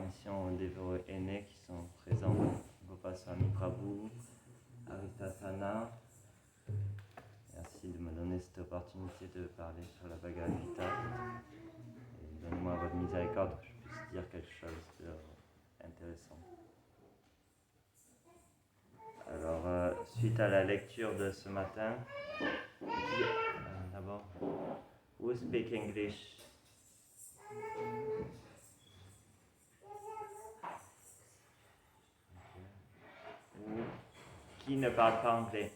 permission aux dévots aînés qui sont présents, Gopaswami Prabhu, Aritasana. Merci de me donner cette opportunité de parler sur la Bhagavad Gita. Et donnez-moi votre miséricorde que je puisse dire quelque chose d'intéressant. Alors, suite à la lecture de ce matin, d'abord, who speak English? Qui ne parle pas anglais?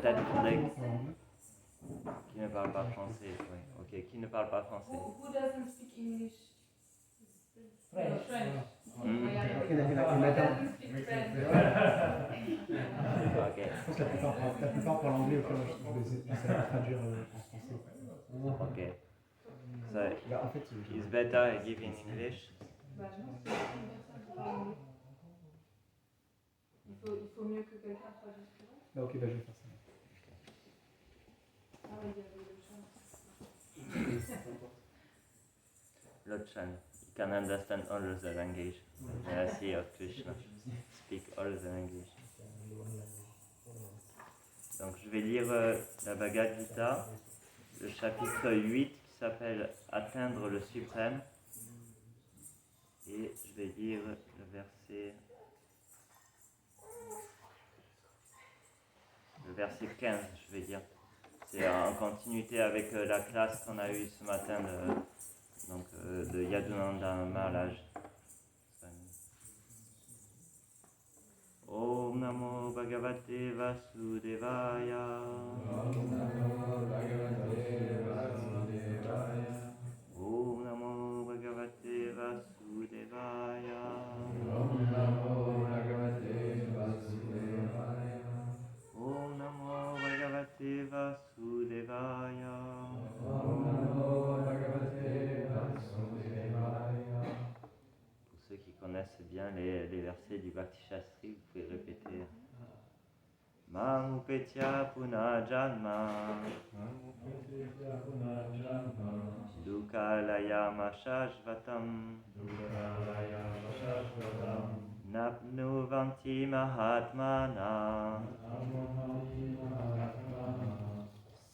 Peut-être qui ne parle pas français, oui. Ok, qui ne parle pas français? Who doesn't speak English? French. Who doesn't speak French? Ok. Je pense que la plupart parlent anglais, auquel je vais essayer de traduire en français. Ok. So, En fait, it's better I give in English. Il faut mieux que quelqu'un traduise pour elle. Bah, ok, bah, je vais faire ça. Ah oui, il y avait le chant. Lochan, you can understand all of the language. Merci of Krishna. Speak all the language. Donc je vais lire la Bhagavad Gita, le chapitre 8 qui s'appelle Atteindre le suprême. Et je vais lire le verset 15, je vais dire. C'est en continuité avec la classe qu'on a eue ce matin de Yadunanda Maharaj. Om Namo Bhagavate Vasudevaya. Om Namo Bhagavate Vasudevaya. Om Namo Bhagavate Vasudevaya. Om Namo Bhagavate Vasudevaya. Om Namo Bhagavate Vasudevaya. Om Namo Bhagavate Vasudevaya. Pour ceux qui connaissent bien les versets du Bhakti Shastri, vous pouvez répéter. Mam upetya punajanma Dukalayama shashvatam Napnuvanti mahatmana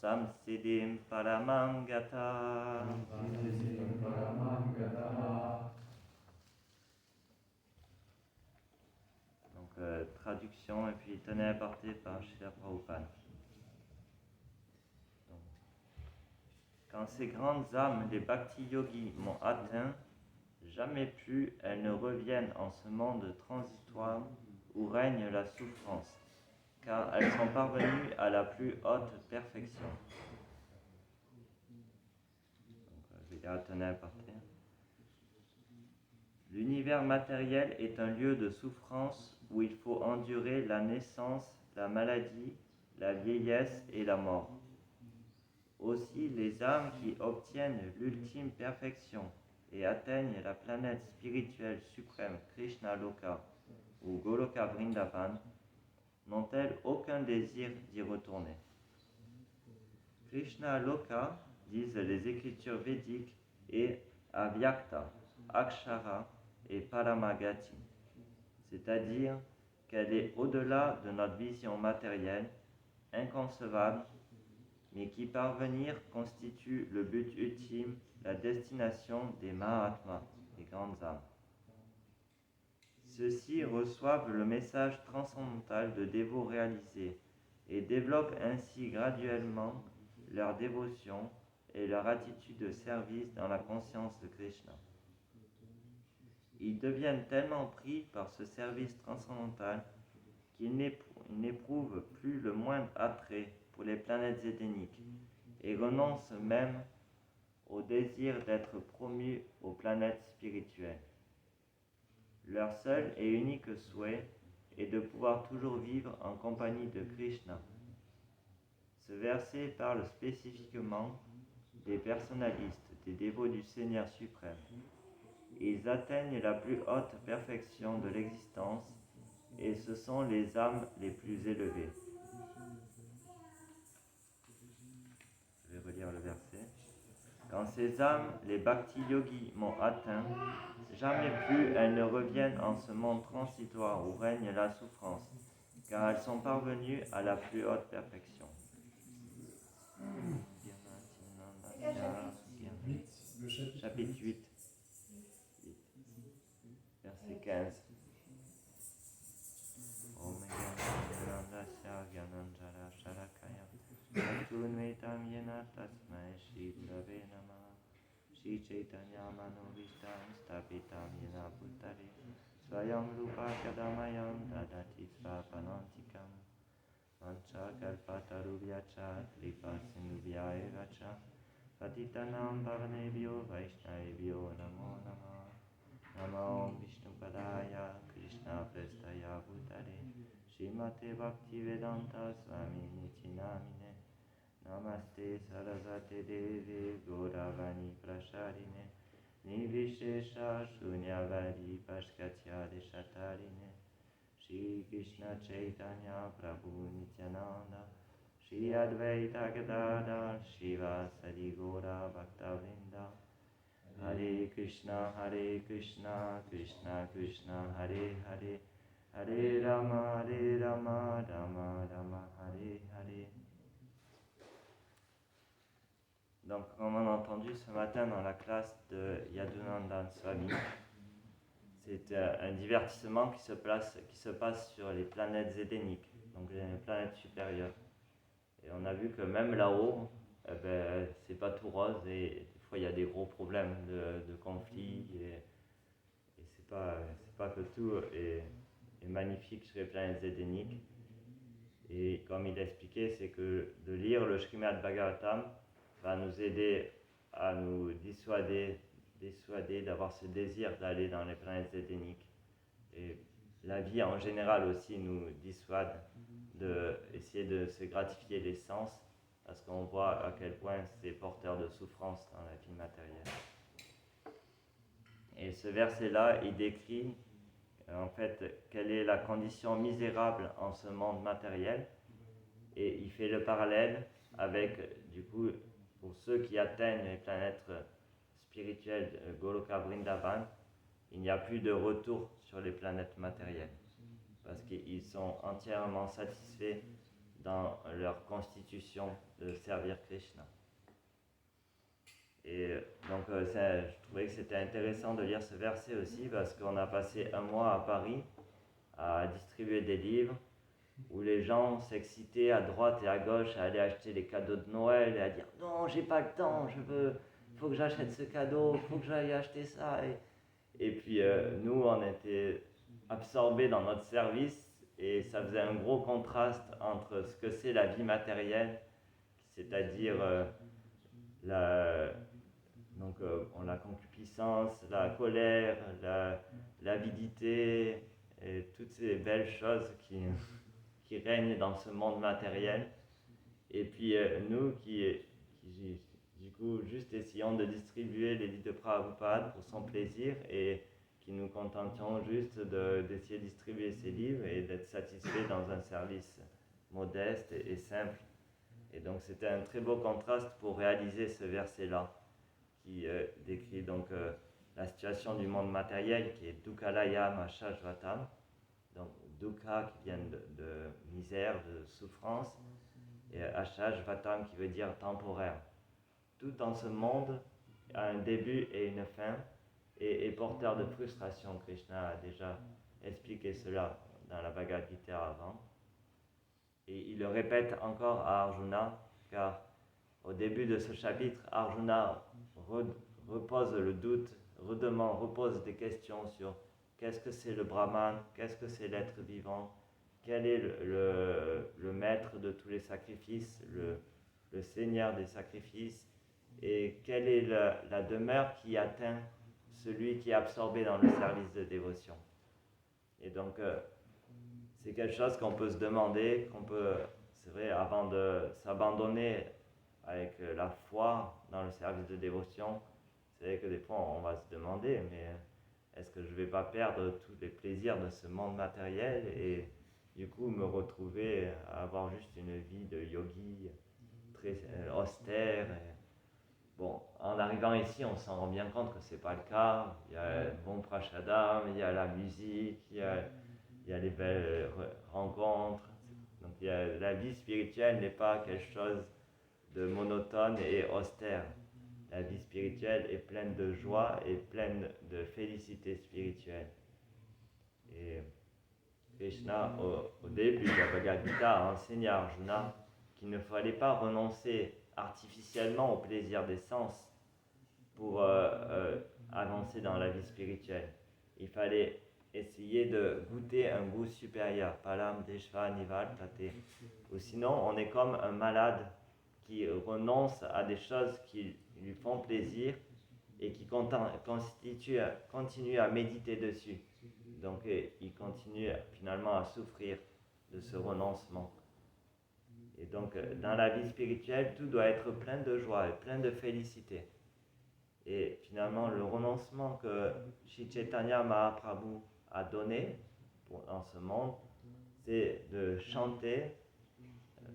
Samsiddhim paramam gata. Donc, traduction et puis tenez apporté par Srila Prabhupada. Donc, quand ces grandes âmes, les Bhakti Yogis, m'ont atteint, jamais plus elles ne reviennent en ce monde transitoire où règne la souffrance, car elles sont parvenues à la plus haute perfection. Donc, je vais dire tenez apporté. L'univers matériel est un lieu de souffrance où il faut endurer la naissance, la maladie, la vieillesse et la mort. Aussi, les âmes qui obtiennent l'ultime perfection et atteignent la planète spirituelle suprême Krishna Loka ou Goloka Vrindavan n'ont-elles aucun désir d'y retourner. Krishna Loka, disent les écritures védiques, est Avyakta, Akshara et Paramagati, c'est-à-dire qu'elle est au-delà de notre vision matérielle, inconcevable, mais qui parvenir constitue le but ultime, la destination des Mahatmas, des grandes âmes. Ceux-ci reçoivent le message transcendantal de dévots réalisés et développent ainsi graduellement leur dévotion et leur attitude de service dans la conscience de Krishna. Ils deviennent tellement pris par ce service transcendantal qu'ils n'éprouvent plus le moindre attrait pour les planètes éthéniques et renoncent même au désir d'être promus aux planètes spirituelles. Leur seul et unique souhait est de pouvoir toujours vivre en compagnie de Krishna. Ce verset parle spécifiquement des personnalistes, des dévots du Seigneur suprême. Ils atteignent la plus haute perfection de l'existence et ce sont les âmes les plus élevées. Je vais relire le verset. Quand ces âmes, les bhakti yogis, m'ont atteint, jamais plus elles ne reviennent en ce monde transitoire où règne la souffrance, car elles sont parvenues à la plus haute perfection. Chapitre 8, verset 15. Om Gyanandasya Gyananjara Sharakaya Tunvetam Yena Tasmai Shri Gurave Namah Shri Chaitanya Manovishtam Stapitam Yena Bhutale Swayam Rupa Kadamayam Dadati Svapanantikam Mancha Kalpatarubhyacha Kripa Sindhubhya Evacha Patitanam Bhavanebhyo Vaishnavebhyo Namo Namah Namo Vishnu Padaya Krishna Prestaya Bhutale Srimate Bhaktivedanta Swami Niti Namine Namaste Sarasvate Deve Gauravani Prasharine Nivishesha Shunyavadi Pashkatya Deshatarine Shri Krishna Chaitanya Prabhu Nityananda Shri Advaita Gadadhar Shiva Sadi Gaura Bhaktavrinda Hare Krishna, Krishna Krishna, Hare Hare, Hare Rama, Rama Rama, Hare Hare. Donc, comme on a entendu ce matin dans la classe de Yadunandan Swami, c'est un divertissement qui se passe sur les planètes édéniques, donc les planètes supérieures. Et on a vu que même là-haut, c'est pas tout rose et des fois il y a des gros problèmes de conflits et c'est pas que tout est magnifique sur les planètes édéniques. Et comme il a expliqué, c'est que de lire le Srimad Bhagavatam va nous aider à nous dissuader d'avoir ce désir d'aller dans les planètes édéniques. Et la vie en général aussi nous dissuade d'essayer de se gratifier les sens, parce qu'on voit à quel point c'est porteur de souffrance dans la vie matérielle. Et ce verset-là, il décrit en fait quelle est la condition misérable en ce monde matériel, et il fait le parallèle avec, du coup, pour ceux qui atteignent les planètes spirituelles Goloka Vrindavan, il n'y a plus de retour sur les planètes matérielles, parce qu'ils sont entièrement satisfaits dans leur constitution de servir Krishna. Et donc je trouvais que c'était intéressant de lire ce verset aussi, parce qu'on a passé un mois à Paris à distribuer des livres où les gens s'excitaient à droite et à gauche à aller acheter les cadeaux de Noël et à dire « Non, j'ai pas le temps, il faut que j'achète ce cadeau, il faut que j'aille acheter ça ». Et puis nous, on était absorbés dans notre service et ça faisait un gros contraste entre ce que c'est la vie matérielle, c'est-à-dire la concupiscence, la colère, l'avidité et toutes ces belles choses qui règnent dans ce monde matériel. Et puis nous qui du coup juste essayons de distribuer les livres de Prabhupada pour son plaisir et qui nous contentions juste d'essayer de distribuer ces livres et d'être satisfaits dans un service modeste et simple. Et donc c'était un très beau contraste pour réaliser ce verset-là qui décrit donc la situation du monde matériel qui est Dukhalaya Mashashvatam, donc Dukha qui vient de misère, de souffrance, et Ashashvatam qui veut dire temporaire. Tout dans ce monde a un début et une fin et est porteur de frustration. Krishna a déjà expliqué cela dans la Bhagavad Gita avant. Et il le répète encore à Arjuna, car au début de ce chapitre, Arjuna repose le doute, repose des questions sur qu'est-ce que c'est le Brahman, qu'est-ce que c'est l'être vivant, quel est le maître de tous les sacrifices, le seigneur des sacrifices, et quelle est la demeure qui atteint celui qui est absorbé dans le service de dévotion. Et donc, c'est quelque chose qu'on peut se demander, c'est vrai, avant de s'abandonner avec la foi dans le service de dévotion, c'est vrai que des fois on va se demander, mais est-ce que je ne vais pas perdre tous les plaisirs de ce monde matériel et du coup me retrouver à avoir juste une vie de yogi très austère. Bon, en arrivant ici, on s'en rend bien compte que ce n'est pas le cas. Il y a le bon prashadam, il y a la musique, il y a les belles rencontres. Donc la vie spirituelle n'est pas quelque chose de monotone et austère. La vie spirituelle est pleine de joie et pleine de félicité spirituelle. Et Krishna, au début de la Bhagavad Gita, a enseigné à Arjuna qu'il ne fallait pas renoncer artificiellement au plaisir des sens pour avancer dans la vie spirituelle. Il fallait essayer de goûter un goût supérieur, palam deshva nivartate. Ou sinon, on est comme un malade qui renonce à des choses qui lui font plaisir et qui continue à méditer dessus. Donc, il continue finalement à souffrir de ce renoncement. Et donc, dans la vie spirituelle, tout doit être plein de joie et plein de félicité. Et finalement, le renoncement que Sri Chaitanya Mahaprabhu a donné dans ce monde, c'est de chanter,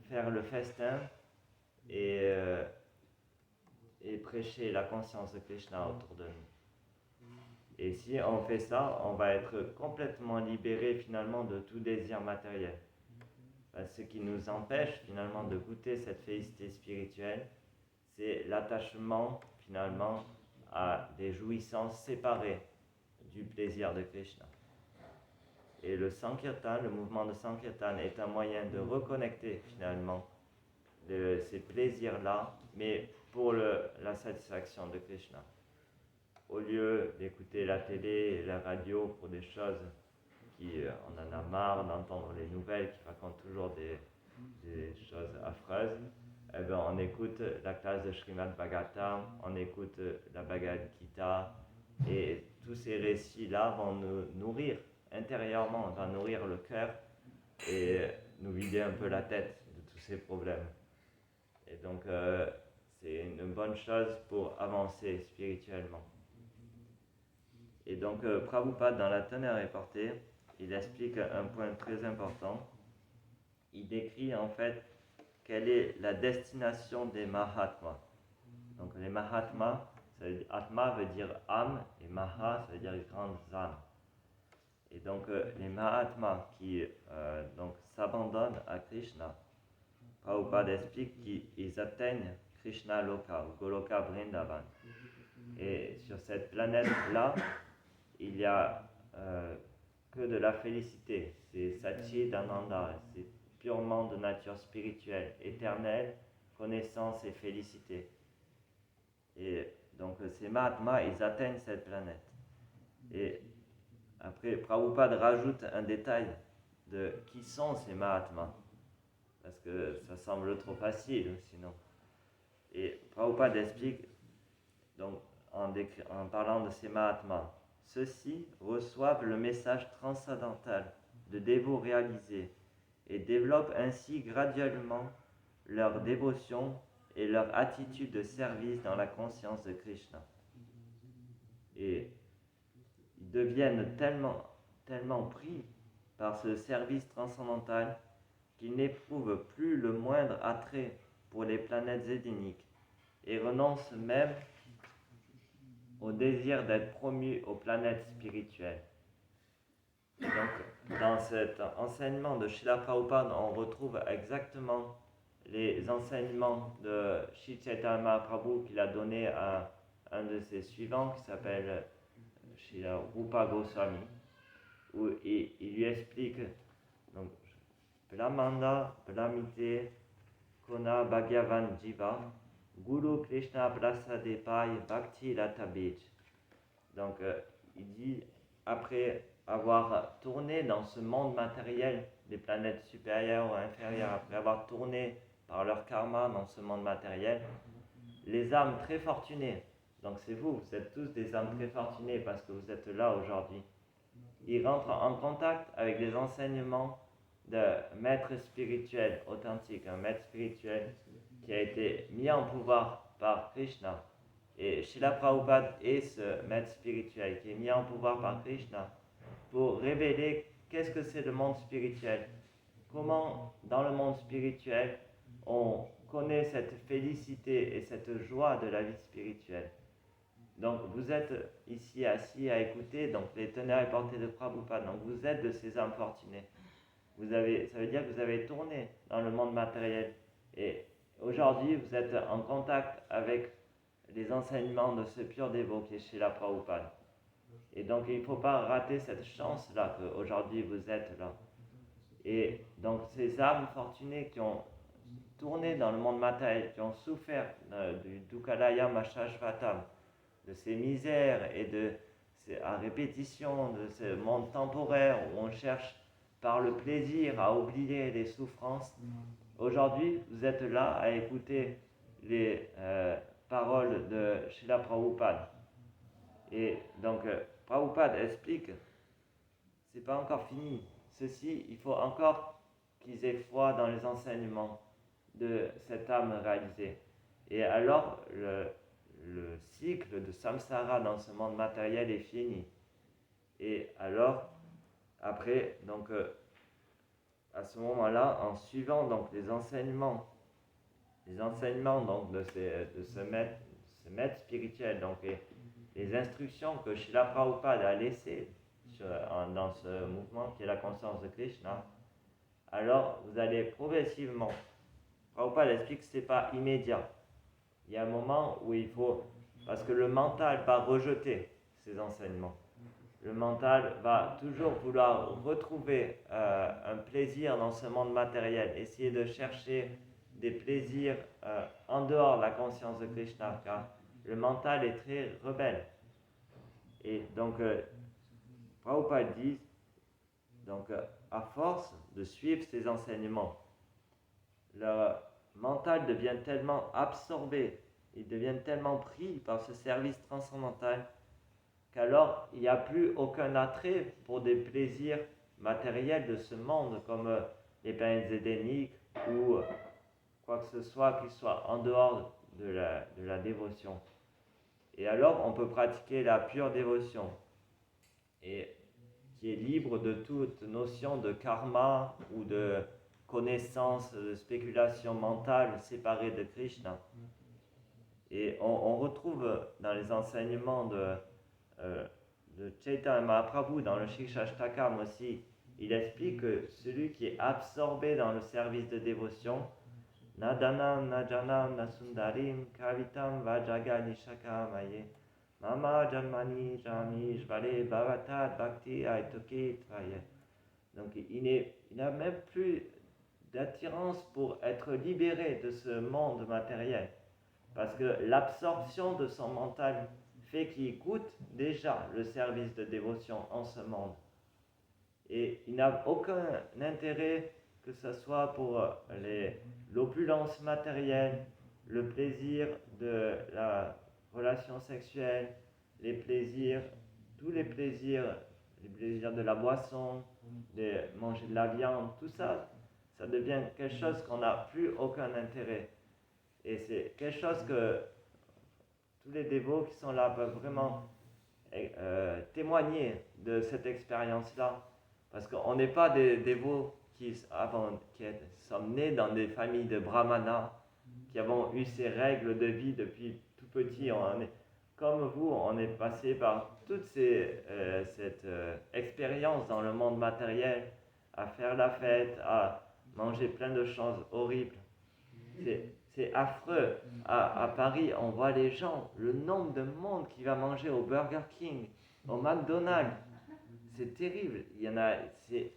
faire le festin et prêcher la conscience de Krishna autour de nous. Et si on fait ça, on va être complètement libéré finalement de tout désir matériel. Ce qui nous empêche finalement de goûter cette félicité spirituelle, c'est l'attachement finalement à des jouissances séparées du plaisir de Krishna. Et le Sankirtan, le mouvement de Sankirtan est un moyen de reconnecter finalement ces plaisirs-là, mais pour la satisfaction de Krishna. Au lieu d'écouter la télé et la radio pour des choses on en a marre d'entendre les nouvelles qui racontent toujours des choses affreuses, eh bien, on écoute la classe de Srimad Bhagavatam, on écoute la Bhagavad Gita, et tous ces récits-là vont nous nourrir intérieurement, vont nourrir le cœur et nous vider un peu la tête de tous ces problèmes. Et donc, c'est une bonne chose pour avancer spirituellement. Et donc, Prabhupada, dans La Teneur est portée, il explique un point très important. Il décrit en fait quelle est la destination des Mahatmas. Donc les Mahatmas, Atma veut dire âme et Maha, ça veut dire les grandes âmes. Et donc les Mahatmas qui donc s'abandonnent à Krishna, Prabhupada explique qu'ils atteignent Krishna Loka, ou Goloka Vrindavan. Et sur cette planète-là, il y a que de la félicité, c'est Satchidananda, c'est purement de nature spirituelle, éternelle, connaissance et félicité. Et donc ces Mahatmas, ils atteignent cette planète. Et après, Prabhupada rajoute un détail de qui sont ces Mahatmas, parce que ça semble trop facile sinon. Et Prabhupada explique, donc, en parlant de ces Mahatmas, ceux-ci reçoivent le message transcendantal de dévots réalisés et développent ainsi graduellement leur dévotion et leur attitude de service dans la conscience de Krishna. Et ils deviennent tellement pris par ce service transcendantal qu'ils n'éprouvent plus le moindre attrait pour les planètes édéniques et renoncent même au désir d'être promus aux planètes spirituelles. Donc, dans cet enseignement de Srila Prabhupada, on retrouve exactement les enseignements de Sri Chaitanya Mahaprabhu qu'il a donné à un de ses suivants qui s'appelle Srila Rupa Goswami, où il lui explique donc Brahmanda Brahmite Kona Bhagavan Jiva Guru Krishna Prasadepai Bhakti Latabij. Donc il dit, après avoir tourné dans ce monde matériel des planètes supérieures ou inférieures, après avoir tourné par leur karma dans ce monde matériel, les âmes très fortunées, donc c'est vous êtes tous des âmes très fortunées parce que vous êtes là aujourd'hui, ils rentrent en contact avec les enseignements de maître spirituel authentique, un maître spirituel qui a été mis en pouvoir par Krishna Et Srila Prabhupada est ce maître spirituel qui est mis en pouvoir par Krishna pour révéler qu'est-ce que c'est le monde spirituel. Comment, dans le monde spirituel, on connaît cette félicité et cette joie de la vie spirituelle. Donc, vous êtes ici assis à écouter donc, les tonnerres et portées de Prabhupada. Donc, vous êtes de ces âmes fortunées. Ça veut dire que vous avez tourné dans le monde matériel. Et aujourd'hui, vous êtes en contact avec les enseignements de ce pur dévot qui est Srila Prabhupada. Et donc, il ne faut pas rater cette chance-là qu'aujourd'hui vous êtes là. Et donc, ces âmes fortunées qui ont tourné dans le monde matériel, qui ont souffert du Dukhalaya Mashashvatam, de ces misères et à répétition de ce monde temporaire où on cherche par le plaisir à oublier les souffrances. Aujourd'hui, vous êtes là à écouter les paroles de Srila Prabhupada. Et donc, Prabhupada explique, c'est pas encore fini. Ceci, il faut encore qu'ils aient foi dans les enseignements de cette âme réalisée. Et alors, le cycle de samsara dans ce monde matériel est fini. Et alors, après, donc, à ce moment-là, en suivant donc les enseignements donc, de ce maître spirituel, donc, et les instructions que Srila Prabhupada a laissées dans ce mouvement qui est la conscience de Krishna, alors vous allez progressivement. Prabhupada explique que ce n'est pas immédiat. Il y a un moment où il faut, parce que le mental va rejeter ces enseignements. Le mental va toujours vouloir retrouver un plaisir dans ce monde matériel, essayer de chercher des plaisirs en dehors de la conscience de Krishna, car le mental est très rebelle. Et donc, Prabhupada dit, donc, à force de suivre ces enseignements, leur mental devient tellement absorbé, ils deviennent tellement pris par ce service transcendantal qu'alors il n'y a plus aucun attrait pour des plaisirs matériels de ce monde, comme les planètes édéniques ou quoi que ce soit qui soit en dehors de la dévotion. Et alors on peut pratiquer la pure dévotion, et qui est libre de toute notion de karma ou de connaissance, de spéculation mentale séparée de Krishna. Et on retrouve dans les enseignements de Chaitanya Mahaprabhu, dans le Shikshashtakam aussi, il explique que celui qui est absorbé dans le service de dévotion, Nadanam, Najanam, Nasundarim, Kavitam, Vajaga, Nishaka, Maye, Mama, Janmani, Jami, Jvale, Bhavatat, Bhakti, Aitoki, Tvaye. Donc il n'a même plus d'attirance pour être libéré de ce monde matériel. Parce que l'absorption de son mental fait qu'il goûte déjà le service de dévotion en ce monde. Et il n'a aucun intérêt que ce soit pour l'opulence matérielle, le plaisir de la relation sexuelle, les plaisirs de la boisson, de manger de la viande, tout ça, ça devient quelque chose qu'on n'a plus aucun intérêt. Et c'est quelque chose que tous les dévots qui sont là peuvent vraiment témoigner de cette expérience-là. Parce qu'on n'est pas des dévots qui sommes nés dans des familles de brahmanas, qui avons eu ces règles de vie depuis tout petit. Comme vous, on est passé par toute cette expérience dans le monde matériel, à faire la fête, à manger plein de choses horribles. C'est affreux. À Paris, on voit les gens, le nombre de monde qui va manger au Burger King, au McDonald's. C'est terrible. C'est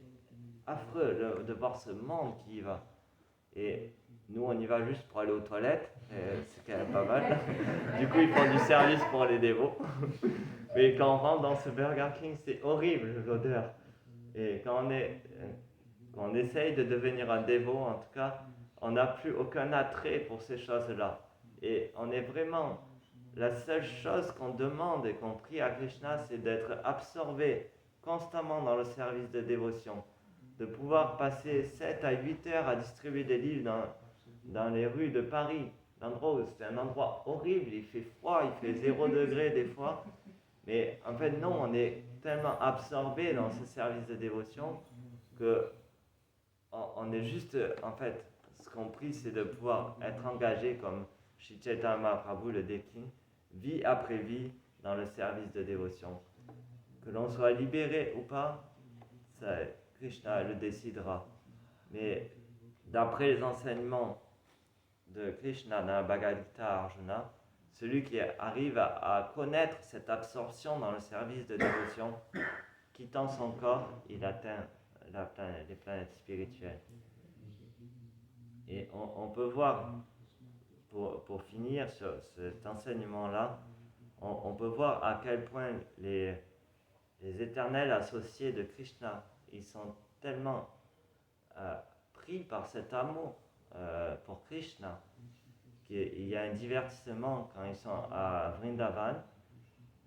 affreux de voir ce monde qui y va. Et nous, on y va juste pour aller aux toilettes. C'est quand même pas mal. Du coup, ils font du service pour les dévots. Mais quand on rentre dans ce Burger King, c'est horrible l'odeur. Et quand on essaye de devenir un dévot, en tout cas, on n'a plus aucun attrait pour ces choses-là. Et on est vraiment... La seule chose qu'on demande et qu'on prie à Krishna, c'est d'être absorbé constamment dans le service de dévotion. De pouvoir passer 7 à 8 heures à distribuer des livres dans les rues de Paris l'endroit où c'est un endroit horrible, il fait froid, il fait 0 degré des fois. Mais en fait, non, on est tellement absorbé dans ce service de dévotion que on est juste, en fait, ce qu'on prie, c'est de pouvoir être engagé comme Sri Chaitanya Mahaprabhu le décline, vie après vie dans le service de dévotion. Que l'on soit libéré ou pas, ça, Krishna le décidera. Mais d'après les enseignements de Krishna dans la Bhagavad Gita Arjuna, celui qui arrive à connaître cette absorption dans le service de dévotion, quittant son corps, il atteint les planètes spirituelles. Et on peut voir, pour finir sur cet enseignement-là, on peut voir à quel point les éternels associés de Krishna, ils sont tellement pris par cet amour pour Krishna, qu'il y a un divertissement quand ils sont à Vrindavan,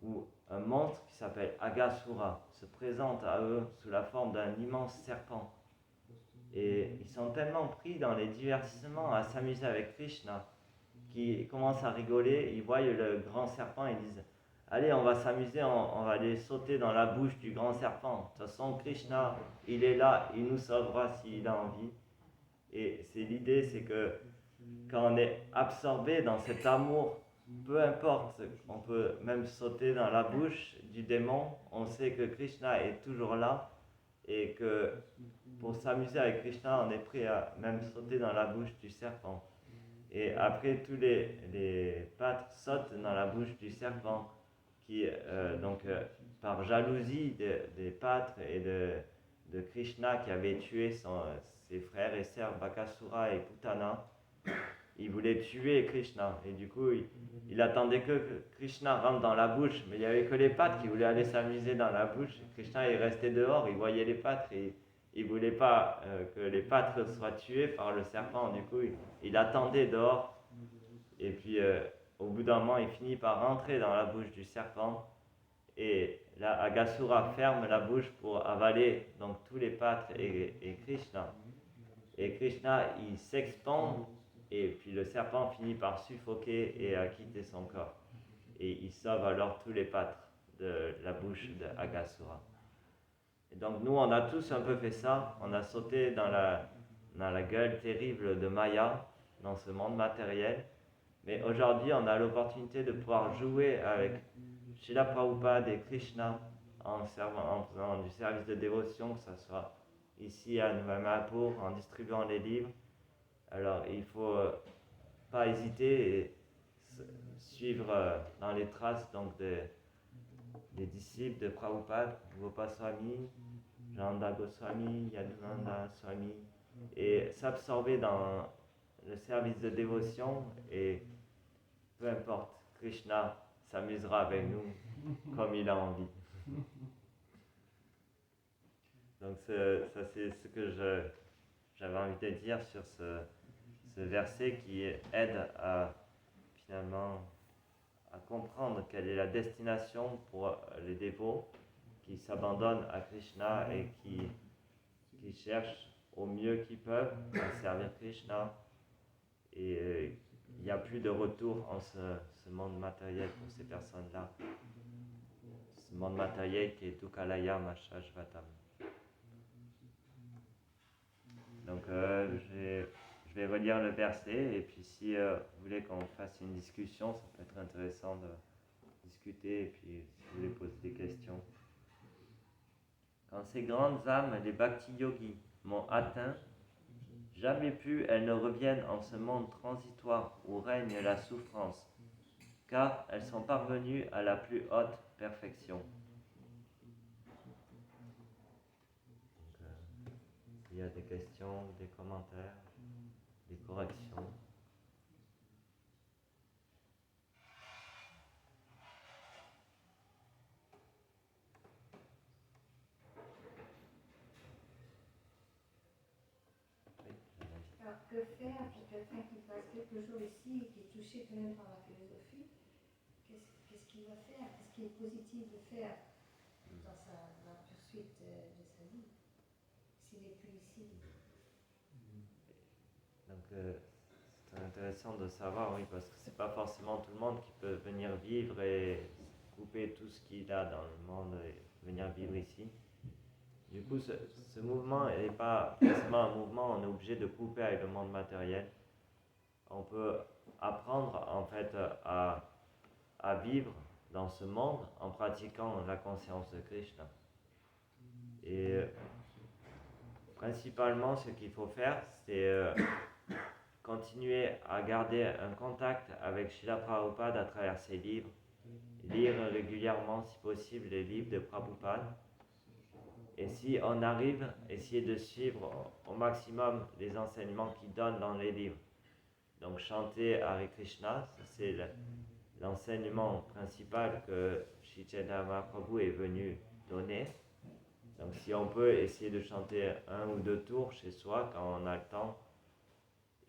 où un monstre qui s'appelle Aghasura se présente à eux sous la forme d'un immense serpent. Et ils sont tellement pris dans les divertissements à s'amuser avec Krishna qu'ils commencent à rigoler, ils voient le grand serpent et ils disent « Allez, on va s'amuser, on va aller sauter dans la bouche du grand serpent. De toute façon, Krishna, il est là, il nous sauvera s'il a envie. » Et c'est l'idée, c'est que quand on est absorbé dans cet amour, peu importe, on peut même sauter dans la bouche du démon, on sait que Krishna est toujours là et que pour s'amuser avec Krishna, on est prêt à même sauter dans la bouche du serpent. Et après, tous les pâtres sautent dans la bouche du serpent, qui, par jalousie des pâtres et de Krishna qui avait tué ses frères et sœurs Bakasura et Putana, il voulait tuer Krishna. Et du coup, il attendait que Krishna rentre dans la bouche, mais il n'y avait que les pâtres qui voulaient aller s'amuser dans la bouche. Krishna est resté dehors, il voyait les pâtres et il ne voulait pas que les pâtres soient tués par le serpent. Du coup, il attendait dehors. Et puis, au bout d'un moment, il finit par rentrer dans la bouche du serpent. Et là, Aghasura ferme la bouche pour avaler donc tous les pâtres et Krishna. Et Krishna, il s'expande. Et puis le serpent finit par suffoquer et à quitter son corps. Et il sauve alors tous les pâtres de la bouche d'Aghasura. Et donc nous, on a tous un peu fait ça. On a sauté dans la gueule terrible de Maya, dans ce monde matériel. Mais aujourd'hui, on a l'opportunité de pouvoir jouer avec Srila Prabhupada et Krishna en faisant du service de dévotion, que ce soit ici à Nouvelle Mahapur, en distribuant les livres. Alors, il ne faut pas hésiter et suivre dans les traces donc, des disciples de Prabhupada, Gopaswami, Janda Goswami, Yadunanda Swami, et s'absorber dans le service de dévotion et peu importe, Krishna s'amusera avec nous comme il a envie. Donc ça c'est ce que j'avais envie de dire sur ce verset qui aide à finalement à comprendre quelle est la destination pour les dévots qui s'abandonnent à Krishna et qui cherchent au mieux qu'ils peuvent à servir Krishna. Et il n'y a plus de retour en ce monde matériel pour ces personnes-là. Ce monde matériel qui est Dukkalaya Mashashvatam. Donc je vais relire le verset et puis si vous voulez qu'on fasse une discussion, ça peut être intéressant de discuter et puis si vous voulez poser des questions. Quand ces grandes âmes, les bhakti yogis, m'ont atteint, jamais plus elles ne reviennent en ce monde transitoire où règne la souffrance, car elles sont parvenues à la plus haute perfection. S'il y a des questions, des commentaires, des corrections. Alors, que faire pour quelqu'un qui passe quelques jours ici et qui est touché quand même par la philosophie? Qu'est-ce qu'il va faire? Qu'est-ce qui est positif de faire dans la poursuite de sa vie s'il n'est plus ici? Donc, c'est intéressant de savoir, oui, parce que c'est pas forcément tout le monde qui peut venir vivre et couper tout ce qu'il a dans le monde et venir vivre ici. Du coup, ce mouvement n'est pas forcément un mouvement, on est obligé de couper avec le monde matériel. On peut apprendre en fait à vivre dans ce monde en pratiquant la conscience de Krishna. Et principalement, ce qu'il faut faire, c'est continuer à garder un contact avec Srila Prabhupada à travers ses livres, lire régulièrement, si possible, les livres de Prabhupada. Et si on arrive, essayer de suivre au maximum les enseignements qu'il donne dans les livres. Donc chanter Hare Krishna, c'est l'enseignement principal que Sri Chaitanya Mahaprabhu est venu donner. Donc si on peut essayer de chanter 1 ou 2 tours chez soi quand on a le temps,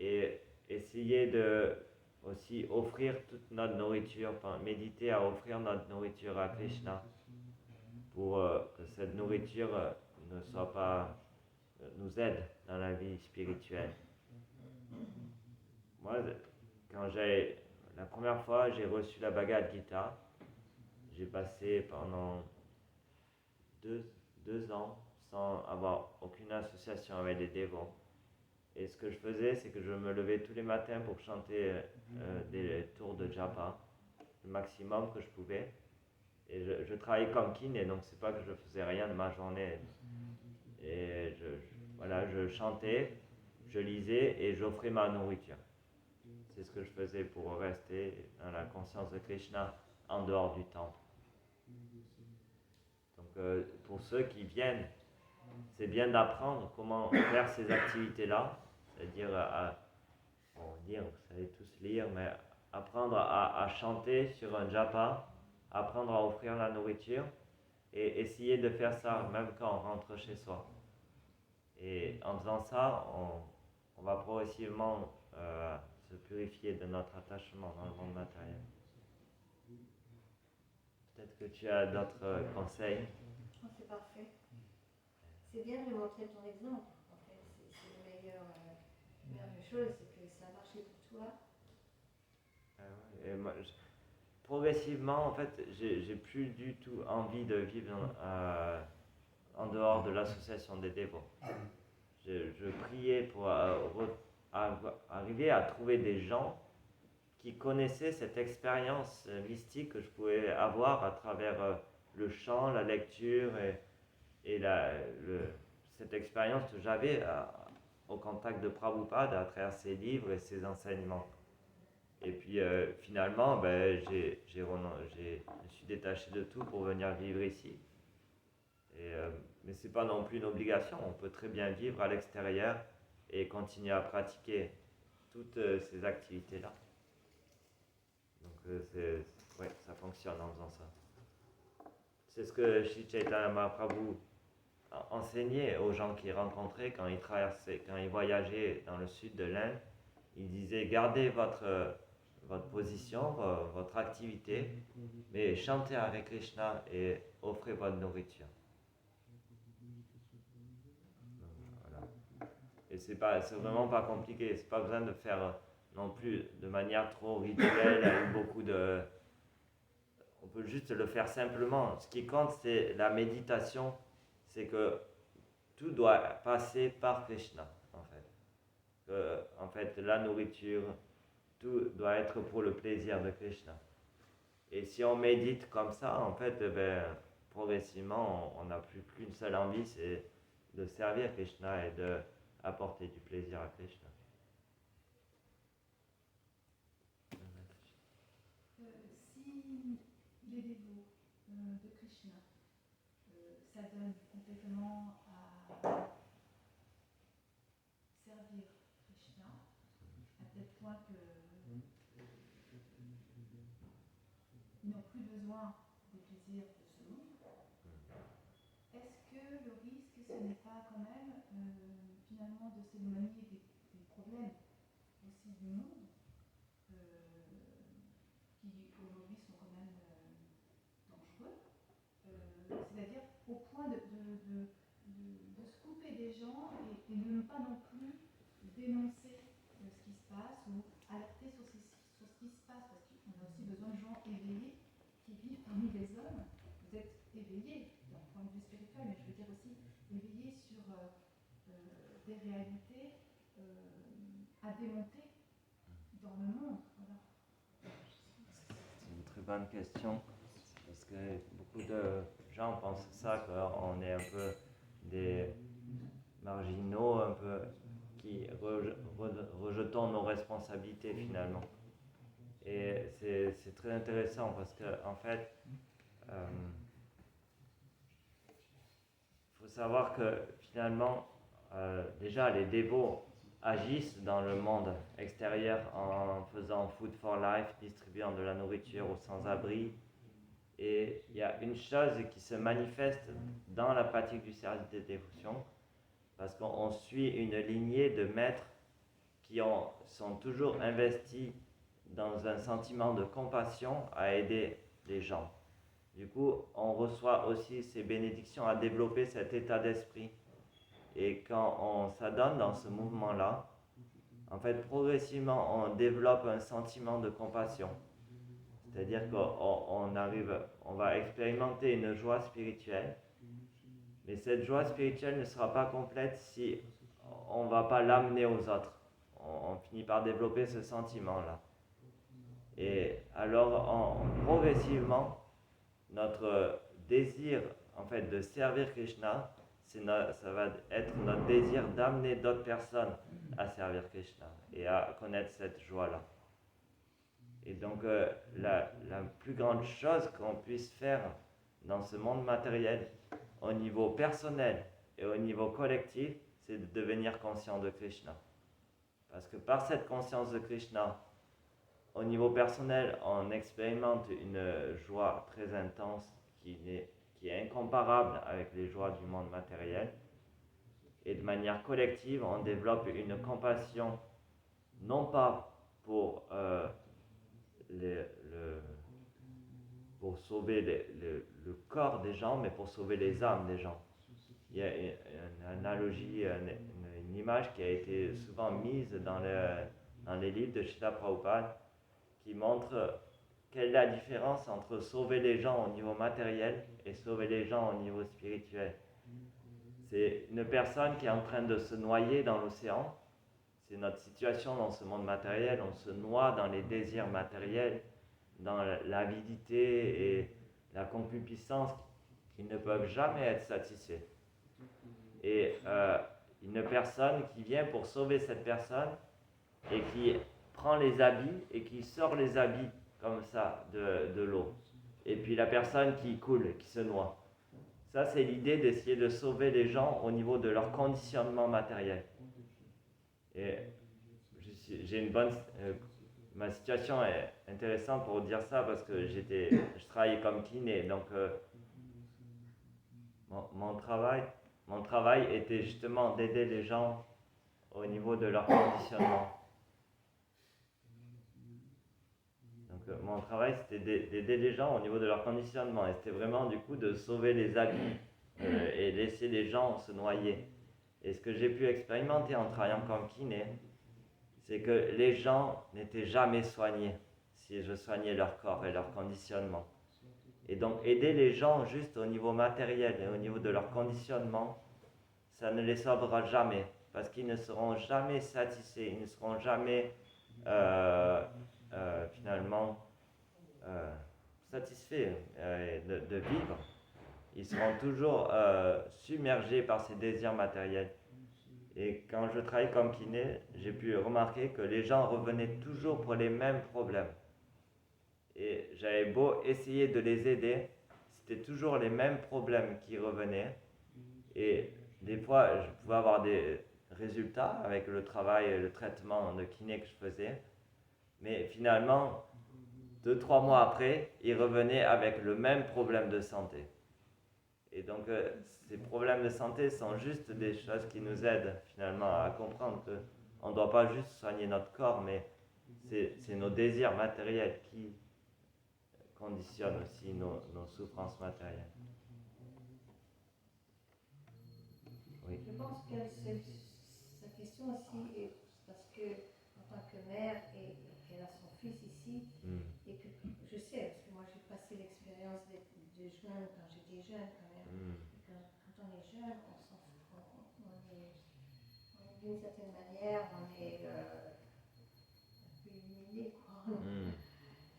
et essayer de aussi offrir toute notre nourriture, méditer à offrir notre nourriture à Krishna pour que cette nourriture ne soit pas, nous aide dans la vie spirituelle. Moi, la première fois j'ai reçu la Bhagavad Gita, j'ai passé pendant 2 ans sans avoir aucune association avec les dévots. Et ce que je faisais, c'est que je me levais tous les matins pour chanter des tours de japa, le maximum que je pouvais. Et je travaillais comme kiné, donc c'est pas que je faisais rien de ma journée. Et je chantais, je lisais et j'offrais ma nourriture. C'est ce que je faisais pour rester dans la conscience de Krishna en dehors du temple. Donc pour ceux qui viennent, c'est bien d'apprendre comment faire ces activités-là, c'est-à-dire vous savez tous lire, mais apprendre à chanter sur un japa, apprendre à offrir la nourriture et essayer de faire ça même quand on rentre chez soi. Et en faisant ça, on va progressivement se purifier de notre attachement dans le monde matériel. Peut-être que tu as d'autres conseils. Oh, c'est parfait. C'est bien de montrer ton exemple. En fait, c'est la meilleure chose, c'est que ça a marché pour toi. Et moi, progressivement, en fait, j'ai plus du tout envie de vivre en dehors de l'association des dévots. Je priais pour arriver à trouver des gens qui connaissaient cette expérience mystique que je pouvais avoir à travers le chant, la lecture et cette expérience que j'avais au contact de Prabhupada à travers ses livres et ses enseignements. Et puis finalement, je me suis détaché de tout pour venir vivre ici. Mais ce n'est pas non plus une obligation, on peut très bien vivre à l'extérieur et continuer à pratiquer toutes ces activités-là. Donc ça fonctionne en faisant ça. C'est ce que Sri Chaitanya Mahaprabhu enseignait aux gens qu'il rencontrait quand il voyageait dans le sud de l'Inde. Il disait, gardez votre position, votre activité, mais chantez Hare Krishna et offrez votre nourriture. Voilà. Et c'est vraiment pas compliqué, c'est pas besoin de faire non plus de manière trop rituelle avec beaucoup de... On peut juste le faire simplement. Ce qui compte, c'est la méditation, c'est que tout doit passer par Krishna, en fait. En fait, la nourriture, tout doit être pour le plaisir de Krishna. Et si on médite comme ça, en fait, progressivement, on n'a plus qu'une seule envie, c'est de servir Krishna et d'apporter du plaisir à Krishna. Si les dévots de Krishna s'adonnent complètement à servir Krishna, à tel point qu'ils n'ont plus besoin des plaisirs de ce monde, est-ce que le risque, ce n'est pas quand même finalement de s'éloigner des problèmes aussi du monde qui aujourd'hui sont quand même dangereux, c'est-à-dire au point de se couper des gens et de ne pas non plus dénoncer ce qui se passe ou à la éveillé d'un point de vue spirituel, mais je veux dire aussi éveillé sur des réalités à démonter dans le monde. Voilà. C'est une très bonne question, parce que beaucoup de gens pensent ça, qu'on est un peu des marginaux, un peu qui rejetons nos responsabilités finalement. Et c'est très intéressant parce que en fait, faut savoir que finalement, déjà les dévots agissent dans le monde extérieur en faisant Food for Life, distribuant de la nourriture aux sans-abri. Et il y a une chose qui se manifeste dans la pratique du service de dévotion, parce qu'on suit une lignée de maîtres qui sont toujours investis dans un sentiment de compassion à aider les gens. Du coup, on reçoit aussi ces bénédictions à développer cet état d'esprit. Et quand on s'adonne dans ce mouvement-là, en fait, progressivement, on développe un sentiment de compassion. C'est-à-dire qu'on va expérimenter une joie spirituelle, mais cette joie spirituelle ne sera pas complète si on ne va pas l'amener aux autres. On finit par développer ce sentiment-là. Et alors, progressivement, notre désir en fait, de servir Krishna, ça va être notre désir d'amener d'autres personnes à servir Krishna et à connaître cette joie-là. Et donc, la plus grande chose qu'on puisse faire dans ce monde matériel, au niveau personnel et au niveau collectif, c'est de devenir conscient de Krishna. Parce que par cette conscience de Krishna, au niveau personnel, on expérimente une joie très intense qui est incomparable avec les joies du monde matériel. Et de manière collective, on développe une compassion, non pas pour pour sauver le corps des gens, mais pour sauver les âmes des gens. Il y a une analogie, une image qui a été souvent mise dans les livres de Srila Prabhupada, qui montre quelle est la différence entre sauver les gens au niveau matériel et sauver les gens au niveau spirituel. C'est une personne qui est en train de se noyer dans l'océan. C'est notre situation dans ce monde matériel. On se noie dans les désirs matériels, dans l'avidité et la concupiscence qui ne peuvent jamais être satisfaits. Et une personne qui vient pour sauver cette personne et qui prend les habits et qui sort les habits comme ça de l'eau. Et puis la personne qui coule, qui se noie. Ça, c'est l'idée d'essayer de sauver les gens au niveau de leur conditionnement matériel. Et j'ai une bonne... ma situation est intéressante pour dire ça parce que je travaillais comme kiné. Donc, mon travail était justement d'aider les gens au niveau de leur conditionnement. Donc, mon travail, c'était d'aider les gens au niveau de leur conditionnement. Et c'était vraiment, du coup, de sauver les habits et laisser les gens se noyer. Et ce que j'ai pu expérimenter en travaillant comme kiné, c'est que les gens n'étaient jamais soignés si je soignais leur corps et leur conditionnement. Et donc, aider les gens juste au niveau matériel et au niveau de leur conditionnement, ça ne les sauvera jamais. Parce qu'ils ne seront jamais satisfaits, ils ne seront jamais... finalement satisfaits de vivre. Ils seront toujours submergés par ces désirs matériels. Et quand je travaille comme kiné, j'ai pu remarquer que les gens revenaient toujours pour les mêmes problèmes. Et j'avais beau essayer de les aider, c'était toujours les mêmes problèmes qui revenaient. Et des fois, je pouvais avoir des résultats avec le travail et le traitement de kiné que je faisais. Mais finalement, 2-3 mois après, ils revenaient avec le même problème de santé. Et donc, ces problèmes de santé sont juste des choses qui nous aident finalement à comprendre qu'on ne doit pas juste soigner notre corps, mais c'est nos désirs matériels qui conditionnent aussi nos souffrances matérielles. Oui. Je pense que sa question aussi est parce que, en tant que mère, et qu'elle a son fils ici, et que je sais, parce que moi j'ai passé l'expérience de jouer jeune, quand j'étais jeune quand même. Et quand on est jeune, d'une certaine manière, on est un peu humilié, quoi.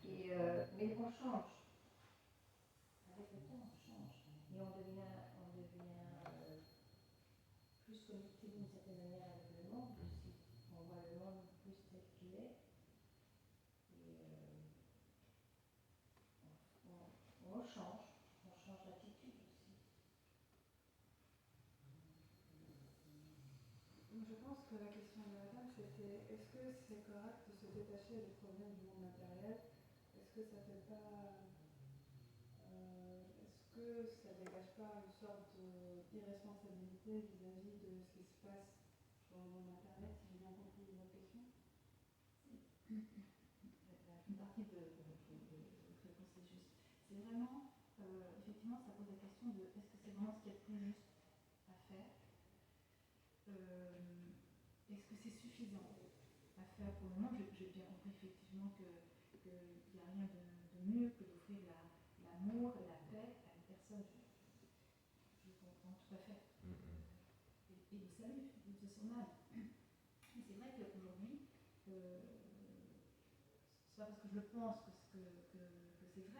Mais on change. Avec le temps, on change. Et on devient plus connecté d'une certaine manière avec le monde aussi. On voit le monde plus tel qu'il est. Et on change d'attitude aussi. Je pense que la question de madame, c'était est-ce que c'est correct de se détacher des problèmes du monde matériel? Est-ce que ça fait pas. Est-ce que ça dégage pas une sorte d'irresponsabilité vis-à-vis de ce qui se passe dans le monde matériel, si j'ai bien compris votre question? Une partie de réponse est juste. C'est vraiment, effectivement, ça pose la question de est-ce que c'est vraiment ce qu'il y a de plus juste à faire? Est-ce que c'est suffisant à faire pour le moment? J'ai bien compris effectivement qu'il n'y a rien de mieux que d'offrir l'amour et la paix à une personne. Je comprends tout à fait. Et le salut de son âme. Mais c'est vrai qu'aujourd'hui, c'est pas parce que je le pense que c'est vrai,